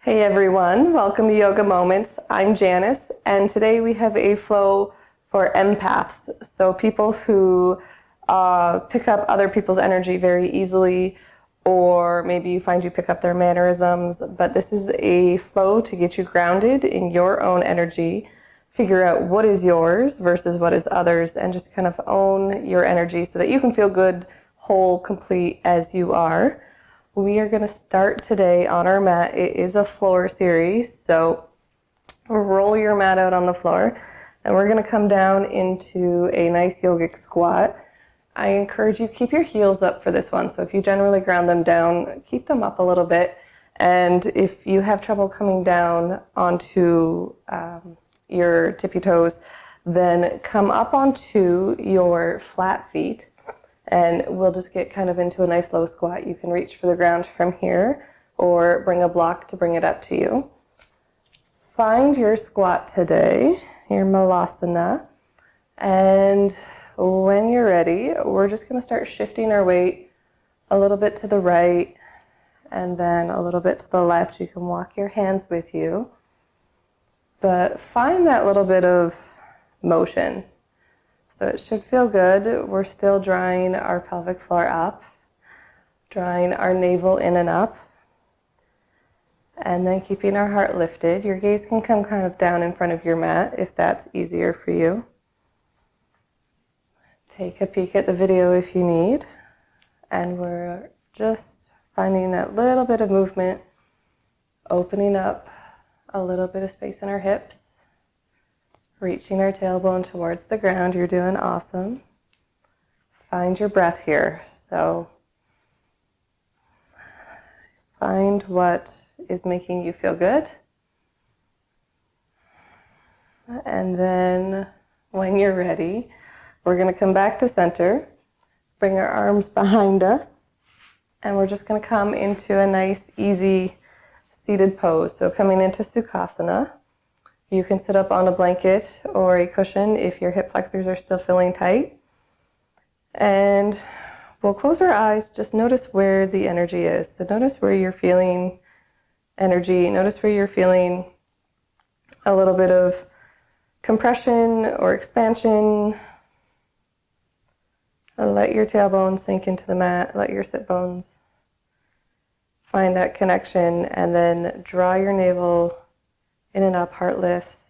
Hey everyone, welcome to Yoga Moments. I'm Janice, and today we have a flow for empaths. So people who pick up other people's energy very easily, or maybe you find you pick up their mannerisms, but this is a flow to get you grounded in your own energy, figure out what is yours versus what is others, and just kind of own your energy so that you can feel good, whole, complete as you are. We are going to start today on our mat. It is a floor series, so roll your mat out on the floor, and we're going to come down into a nice yogic squat. I encourage you keep your heels up for this one, so if you generally ground them down, keep them up a little bit, and if you have trouble coming down onto your tippy toes, then come up onto your flat feet. And we'll just get kind of into a nice low squat. You can reach for the ground from here or bring a block to bring it up to you. Find your squat today, your malasana. And when you're ready, we're just going to start shifting our weight a little bit to the right and then a little bit to the left. You can walk your hands with you. But find that little bit of motion. So it should feel good. We're still drawing our pelvic floor up, drawing our navel in and up, and then keeping our heart lifted. Your gaze can come kind of down in front of your mat if that's easier for you. Take a peek at the video if you need. And we're just finding that little bit of movement, opening up a little bit of space in our hips. Reaching our tailbone towards the ground. You're doing awesome. Find your breath here. So find what is making you feel good. And then when you're ready, we're going to come back to center, bring our arms behind us, and we're just going to come into a nice, easy seated pose. So coming into Sukhasana. You can sit up on a blanket or a cushion if your hip flexors are still feeling tight. And we'll close our eyes, just notice where the energy is. So notice where you're feeling energy, notice where you're feeling a little bit of compression or expansion. Let your tailbone sink into the mat, let your sit bones find that connection, and then draw your navel in and up, heart lifts.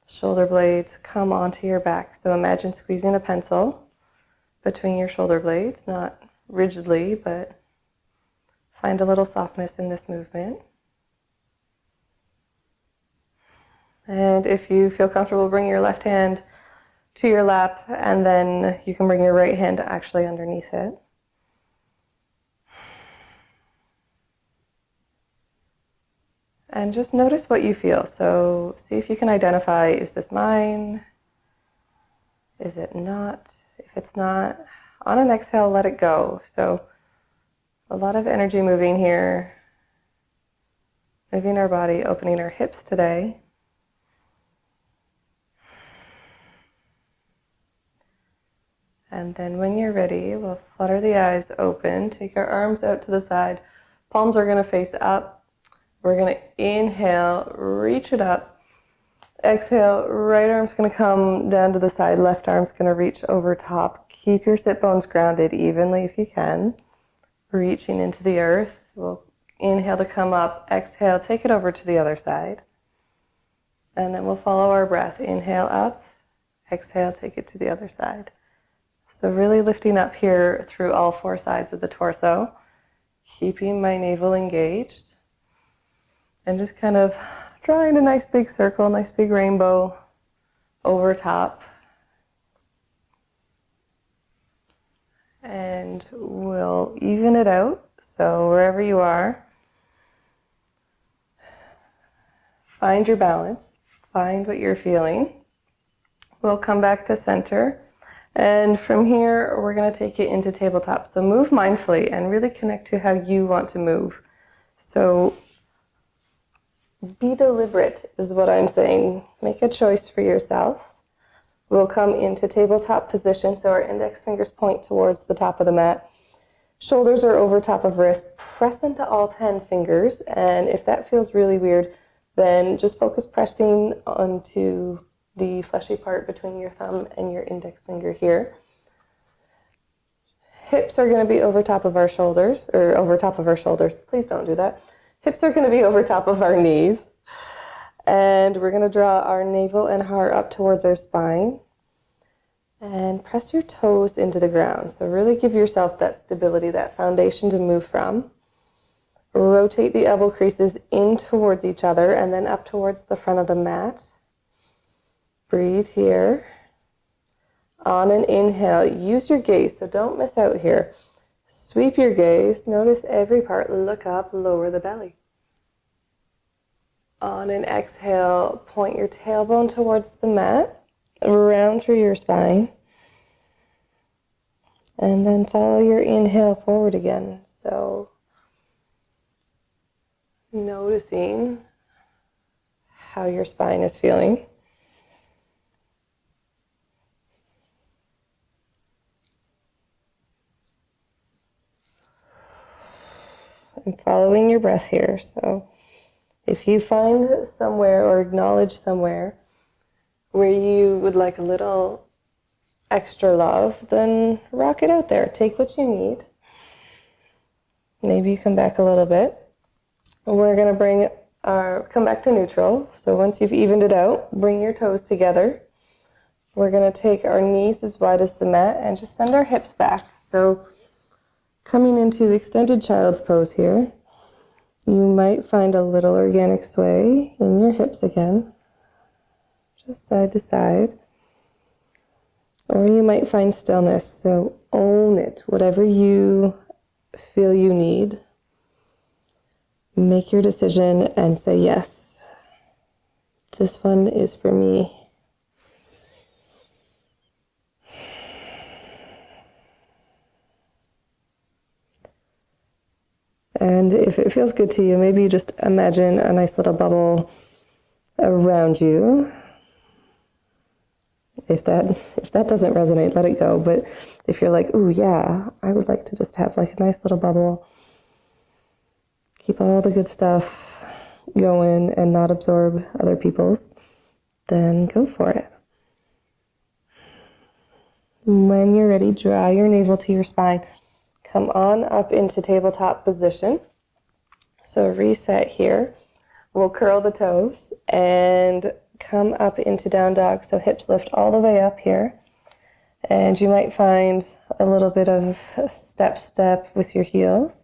Shoulder blades come onto your back. So imagine squeezing a pencil between your shoulder blades, not rigidly, but find a little softness in this movement. And if you feel comfortable, bring your left hand to your lap, and then you can bring your right hand actually underneath it. And just notice what you feel. So see if you can identify, is this mine? Is it not? If it's not, on an exhale, let it go. So a lot of energy moving here. Moving our body, opening our hips today. And then when you're ready, we'll flutter the eyes open. Take our arms out to the side. Palms are going to face up. We're going to inhale, reach it up. Exhale, right arm's going to come down to the side. Left arm's going to reach over top. Keep your sit bones grounded evenly if you can. Reaching into the earth. We'll inhale to come up. Exhale, take it over to the other side. And then we'll follow our breath. Inhale up. Exhale, take it to the other side. So really lifting up here through all four sides of the torso. Keeping my navel engaged. And just kind of drawing a nice big circle, nice big rainbow over top. And we'll even it out. So wherever you are, find your balance, find what you're feeling. We'll come back to center. And from here, we're going to take it into tabletop. So move mindfully and really connect to how you want to move. So be deliberate is what I'm saying. Make a choice for yourself. We'll come into tabletop position, so our index fingers point towards the top of the mat. Shoulders are over top of wrists. Press into all 10 fingers. And if that feels really weird, then just focus pressing onto the fleshy part between your thumb and your index finger here. Hips are going to be over top of our shoulders, or over top of our shoulders. Please don't do that. Hips are going to be over top of our knees. And we're going to draw our navel and heart up towards our spine. And press your toes into the ground. So really give yourself that stability, that foundation to move from. Rotate the elbow creases in towards each other and then up towards the front of the mat. Breathe here. On an inhale, use your gaze, so don't miss out here. Sweep your gaze, notice every part, look up, lower the belly. On an exhale, point your tailbone towards the mat. Round through your spine, and then follow your inhale forward again. So noticing how your spine is feeling. And following your breath here. So if you find somewhere or acknowledge somewhere where you would like a little extra love, then rock it out there. Take what you need. Maybe you come back a little bit. We're going to come back to neutral. So once you've evened it out, bring your toes together. We're going to take our knees as wide as the mat and just send our hips back. So coming into extended child's pose here, you might find a little organic sway in your hips again. Just side to side. Or you might find stillness, so own it. Whatever you feel you need, make your decision and say, yes, this one is for me. And if it feels good to you, maybe you just imagine a nice little bubble around you. If that doesn't resonate, let it go. But if you're like, ooh, yeah, I would like to just have like a nice little bubble, keep all the good stuff going and not absorb other people's, then go for it. When you're ready, draw your navel to your spine. Come on up into tabletop position. So reset here. We'll curl the toes and come up into down dog, so hips lift all the way up here. And you might find a little bit of step with your heels,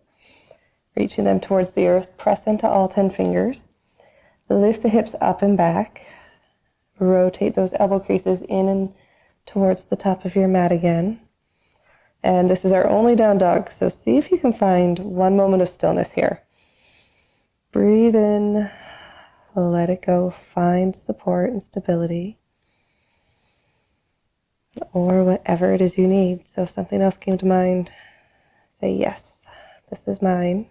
reaching them towards the earth. Press into all 10 fingers. Lift the hips up and back. Rotate those elbow creases in and towards the top of your mat again. And this is our only down dog, so see if you can find one moment of stillness here. Breathe in. Let it go. Find support and stability. Or whatever it is you need. So if something else came to mind, say, yes, this is mine.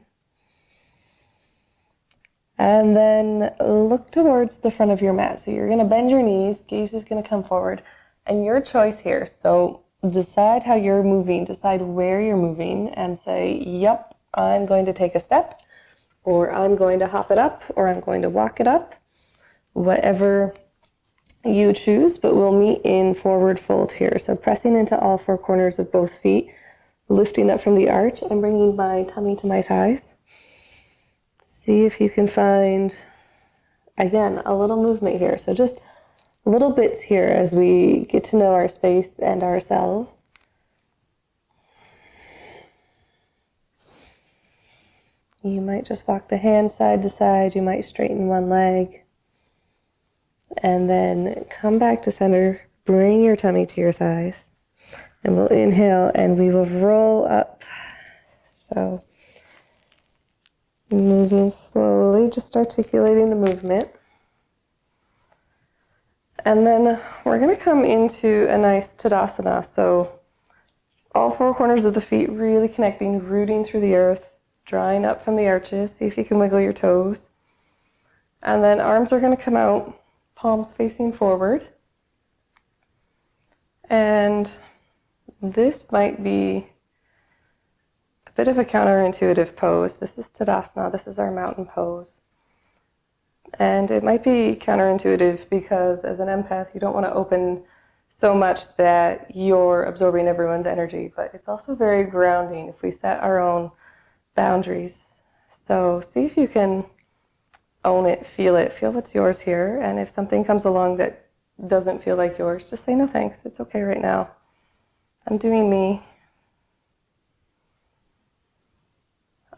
And then look towards the front of your mat. So you're going to bend your knees. Gaze is going to come forward. And your choice here. So decide how you're moving. Decide where you're moving. And say, yep, I'm going to take a step. Or I'm going to hop it up, or I'm going to walk it up, whatever you choose, but we'll meet in forward fold here. So pressing into all four corners of both feet, lifting up from the arch and bringing my tummy to my thighs. See if you can find, again, a little movement here. So just little bits here as we get to know our space and ourselves. You might just walk the hands side to side. You might straighten one leg. And then come back to center. Bring your tummy to your thighs. And we'll inhale and we will roll up. So moving slowly, just articulating the movement. And then we're going to come into a nice Tadasana. So all four corners of the feet really connecting, rooting through the earth. Drawing up from the arches. See if you can wiggle your toes. And then arms are going to come out, palms facing forward. And this might be a bit of a counterintuitive pose. This is Tadasana, this is our mountain pose. And it might be counterintuitive because as an empath, you don't want to open so much that you're absorbing everyone's energy, but it's also very grounding if we set our own boundaries. So see if you can own it, feel what's yours here, and if something comes along that doesn't feel like yours, just say no thanks, it's okay right now. I'm doing me.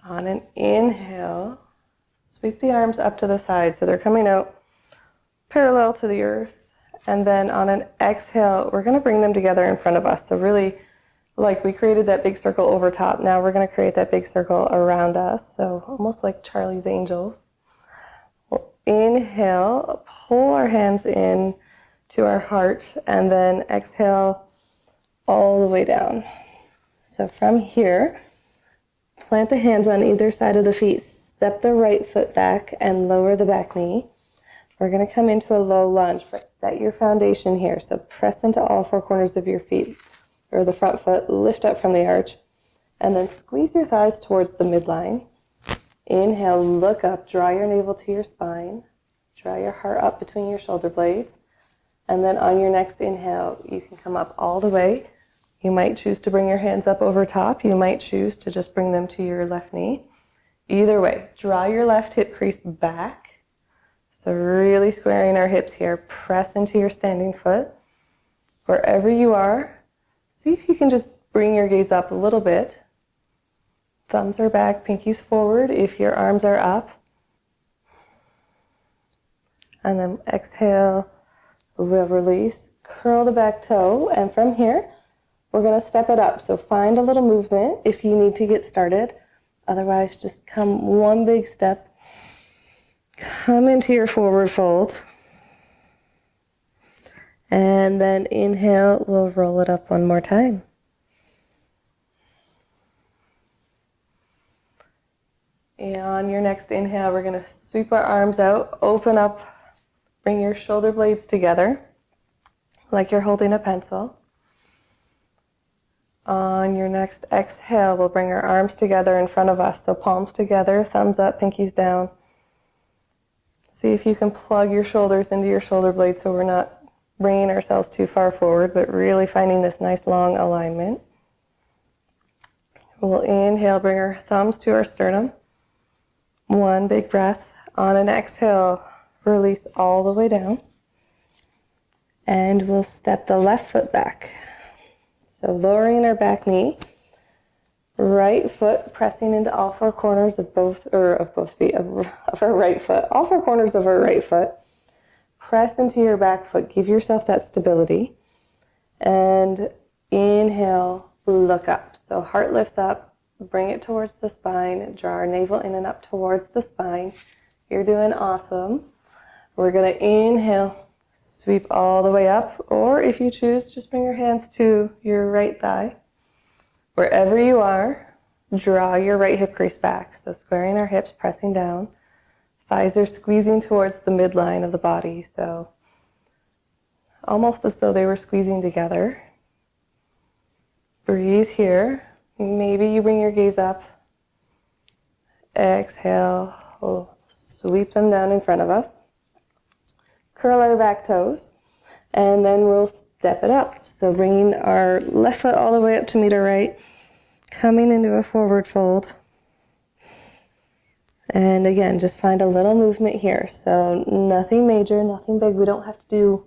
On an inhale, sweep the arms up to the side so they're coming out parallel to the earth. And then on an exhale, we're going to bring them together in front of us. So really, like we created that big circle over top, now we're going to create that big circle around us. So almost like Charlie's Angels. We'll inhale, pull our hands in to our heart, and then exhale all the way down. So from here, plant the hands on either side of the feet. Step the right foot back and lower the back knee. We're going to come into a low lunge, but set your foundation here. So press into all four corners of your feet, or the front foot, lift up from the arch, and then squeeze your thighs towards the midline. Inhale, look up, draw your navel to your spine, draw your heart up between your shoulder blades, and then on your next inhale, you can come up all the way. You might choose to bring your hands up over top. You might choose to just bring them to your left knee. Either way, draw your left hip crease back. So really squaring our hips here. Press into your standing foot. Wherever you are, see if you can just bring your gaze up a little bit. Thumbs are back, pinkies forward if your arms are up. And then exhale, we'll release. Curl the back toe, and from here, we're going to step it up. So find a little movement if you need to get started. Otherwise, just come one big step. Come into your forward fold. And then inhale, we'll roll it up one more time. And on your next inhale, we're going to sweep our arms out, open up, bring your shoulder blades together like you're holding a pencil. On your next exhale, we'll bring our arms together in front of us. So palms together, thumbs up, pinkies down. See if you can plug your shoulders into your shoulder blades so we're not bringing ourselves too far forward, but really finding this nice long alignment. We'll inhale, bring our thumbs to our sternum. One big breath. On an exhale, release all the way down. And we'll step the left foot back. So lowering our back knee, right foot pressing into all four corners of both feet, of our right foot, all four corners of our right foot. Press into your back foot, give yourself that stability. And inhale, look up. So heart lifts up, bring it towards the spine, draw our navel in and up towards the spine. You're doing awesome. We're going to inhale, sweep all the way up, or if you choose, just bring your hands to your right thigh. Wherever you are, draw your right hip crease back. So squaring our hips, pressing down. Thighs are squeezing towards the midline of the body, so almost as though they were squeezing together. Breathe here. Maybe you bring your gaze up. Exhale. We'll sweep them down in front of us. Curl our back toes, and then we'll step it up. So bringing our left foot all the way up to meet our right, coming into a forward fold. And again, just find a little movement here. So nothing major, nothing big. We don't have to do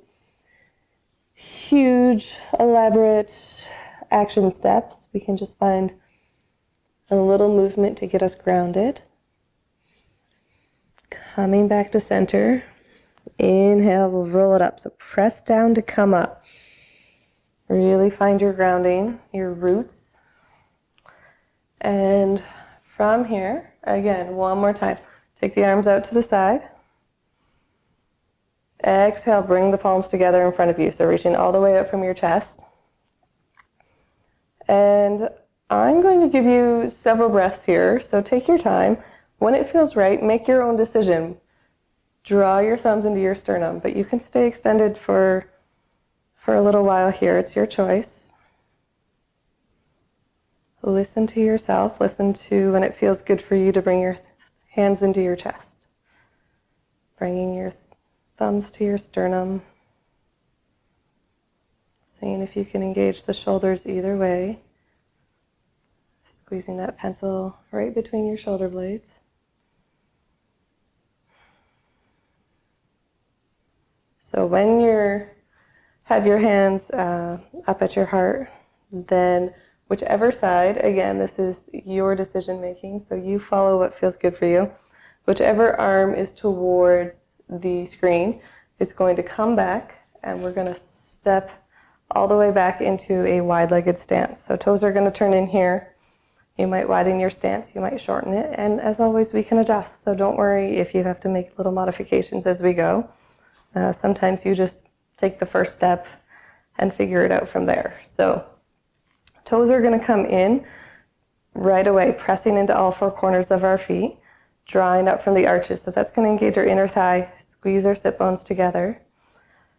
huge, elaborate action steps. We can just find a little movement to get us grounded. Coming back to center. Inhale, we'll roll it up. So press down to come up. Really find your grounding, your roots. And from here, again, one more time. Take the arms out to the side. Exhale, bring the palms together in front of you. So reaching all the way up from your chest. And I'm going to give you several breaths here. So take your time. When it feels right, make your own decision. Draw your thumbs into your sternum, but you can stay extended for a little while here. It's your choice. Listen to yourself. Listen to when it feels good for you to bring your hands into your chest. Bringing your thumbs to your sternum. Seeing if you can engage the shoulders either way. Squeezing that pencil right between your shoulder blades. So when you have your hands up at your heart, then whichever side, again, this is your decision making, so you follow what feels good for you. Whichever arm is towards the screen is going to come back, and we're going to step all the way back into a wide-legged stance. So toes are going to turn in here. You might widen your stance, you might shorten it, and as always, we can adjust. So don't worry if you have to make little modifications as we go. Sometimes you just take the first step and figure it out from there. So toes are going to come in right away, pressing into all four corners of our feet, drawing up from the arches. So that's going to engage our inner thigh, squeeze our sit bones together.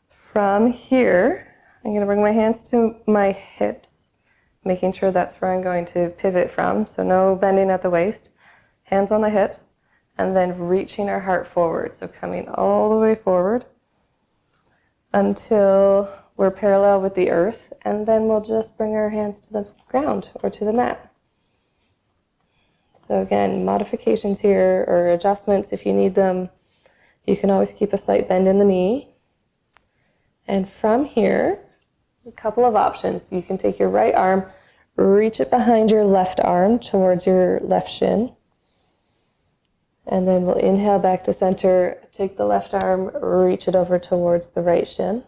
From here, I'm going to bring my hands to my hips, making sure that's where I'm going to pivot from. So no bending at the waist, hands on the hips, and then reaching our heart forward. So coming all the way forward until we're parallel with the earth, and then we'll just bring our hands to the ground or to the mat. So again, modifications here or adjustments if you need them. You can always keep a slight bend in the knee. And from here, a couple of options. You can take your right arm, reach it behind your left arm towards your left shin. And then we'll inhale back to center, take the left arm, reach it over towards the right shin.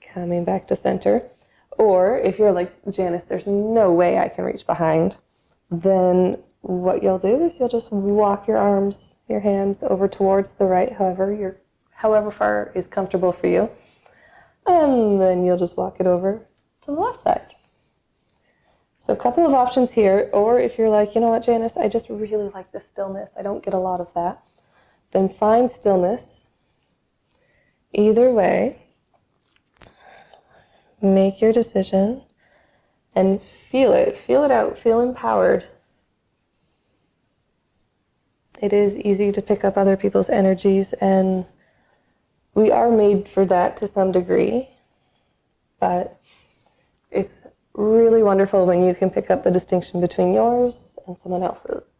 Coming back to center. Or if you're like, Janice, there's no way I can reach behind, then what you'll do is you'll just walk your arms, your hands over towards the right, however far is comfortable for you. And then you'll just walk it over to the left side. So a couple of options here, or if you're like, you know what, Janice, I just really like the stillness. I don't get a lot of that. Then find stillness. Either way, make your decision and feel it. Feel it out. Feel empowered. It is easy to pick up other people's energies, and we are made for that to some degree, but it's really wonderful when you can pick up the distinction between yours and someone else's.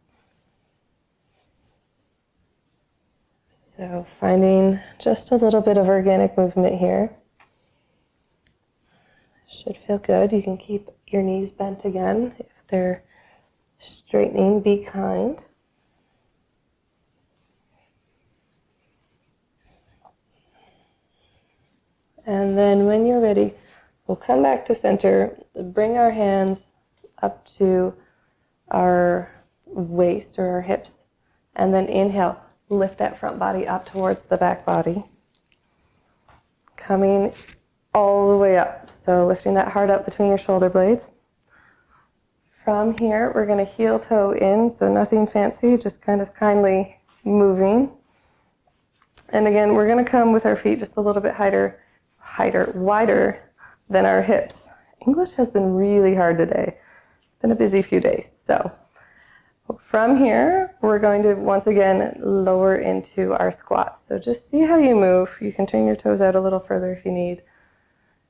So finding just a little bit of organic movement here. Should feel good. You can keep your knees bent again. If they're straightening, be kind. And then when you're ready, we'll come back to center, bring our hands up to our waist or our hips, and then inhale, lift that front body up towards the back body. Coming all the way up, so lifting that heart up between your shoulder blades. From here, we're going to heel toe in, so nothing fancy, just kind of kindly moving. And again, we're going to come with our feet just a little bit wider than our hips. English has been really hard today. It's been a busy few days. So from here, we're going to once again lower into our squat. So just see how you move. You can turn your toes out a little further if you need.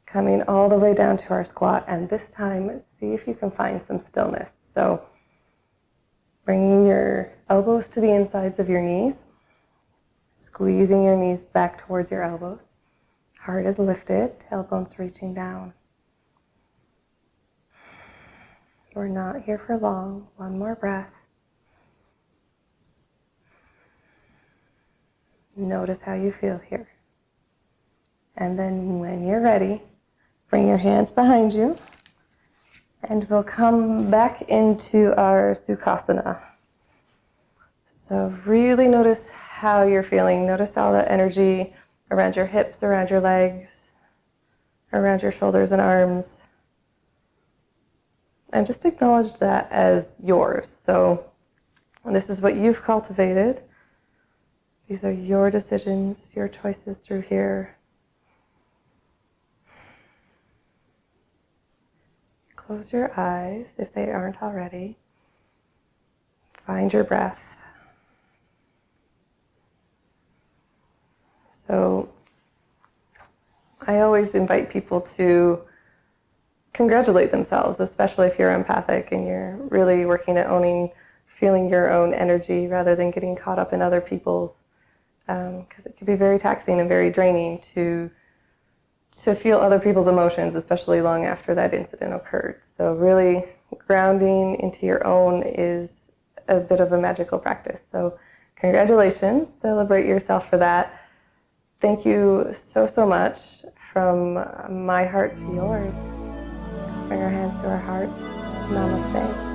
Coming all the way down to our squat, and this time, see if you can find some stillness. So bringing your elbows to the insides of your knees, squeezing your knees back towards your elbows. Heart is lifted, tailbone's reaching down. We're not here for long. One more breath. Notice how you feel here. And then when you're ready, bring your hands behind you, and we'll come back into our Sukhasana. So really notice how you're feeling. Notice all the energy around your hips, around your legs, around your shoulders and arms. And just acknowledge that as yours. So this is what you've cultivated. These are your decisions, your choices through here. close your eyes if they aren't already. Find your breath. So I always invite people to congratulate themselves, especially if you're empathic and you're really working at feeling your own energy rather than getting caught up in other people's, because it can be very taxing and very draining to feel other people's emotions, especially long after that incident occurred. So really grounding into your own is a bit of a magical practice. So congratulations, celebrate yourself for that. Thank you so, so much from my heart to yours. Bring our hands to our heart. Namaste.